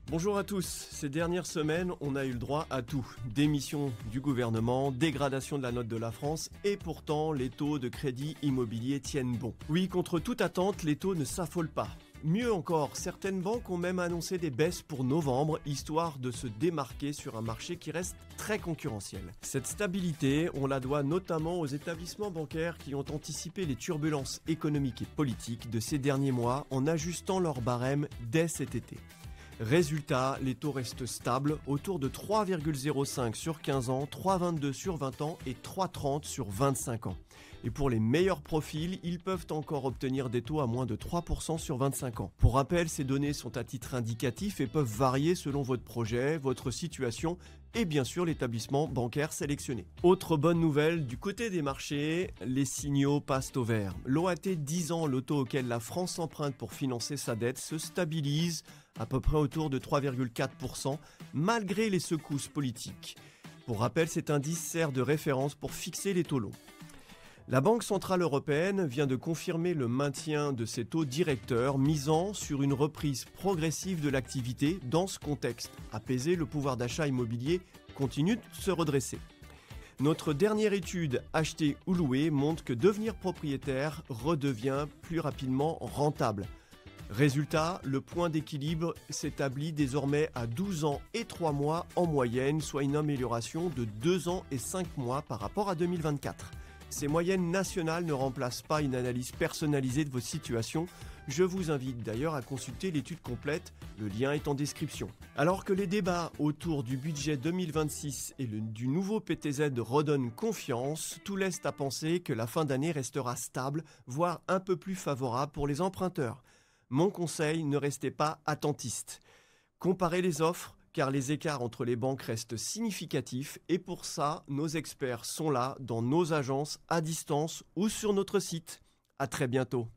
Bonjour à tous. Ces dernières semaines, on a eu le droit à tout. Démission du gouvernement, dégradation de la note de la France et pourtant les taux de crédit immobilier tiennent bon. Oui, contre toute attente, les taux ne s'affolent pas. Mieux encore, certaines banques ont même annoncé des baisses pour novembre, histoire de se démarquer sur un marché qui reste très concurrentiel. Cette stabilité, on la doit notamment aux établissements bancaires qui ont anticipé les turbulences économiques et politiques de ces derniers mois en ajustant leur barème dès cet été. Résultat, les taux restent stables, autour de 3,05 sur 15 ans, 3,22 sur 20 ans et 3,30 sur 25 ans. Et pour les meilleurs profils, ils peuvent encore obtenir des taux à moins de 3% sur 25 ans. Pour rappel, ces données sont à titre indicatif et peuvent varier selon votre projet, votre situation et bien sûr l'établissement bancaire sélectionné. Autre bonne nouvelle, du côté des marchés, les signaux passent au vert. L'OAT 10 ans, le taux auquel la France emprunte pour financer sa dette, se stabilise à peu près autour de 3,4% malgré les secousses politiques. Pour rappel, cet indice sert de référence pour fixer les taux longs. La Banque centrale européenne vient de confirmer le maintien de ses taux directeurs, misant sur une reprise progressive de l'activité. Dans ce contexte apaisé, le pouvoir d'achat immobilier continue de se redresser. Notre dernière étude Acheter ou louer montre que devenir propriétaire redevient plus rapidement rentable. Résultat, le point d'équilibre s'établit désormais à 12 ans et 3 mois en moyenne, soit une amélioration de 2 ans et 5 mois par rapport à 2024. Ces moyennes nationales ne remplacent pas une analyse personnalisée de vos situations. Je vous invite d'ailleurs à consulter l'étude complète, le lien est en description. Alors que les débats autour du budget 2026 et du nouveau PTZ redonnent confiance, tout laisse à penser que la fin d'année restera stable, voire un peu plus favorable pour les emprunteurs. Mon conseil, ne restez pas attentiste. Comparez les offres, car les écarts entre les banques restent significatifs et pour ça, nos experts sont là dans nos agences, à distance ou sur notre site. À très bientôt.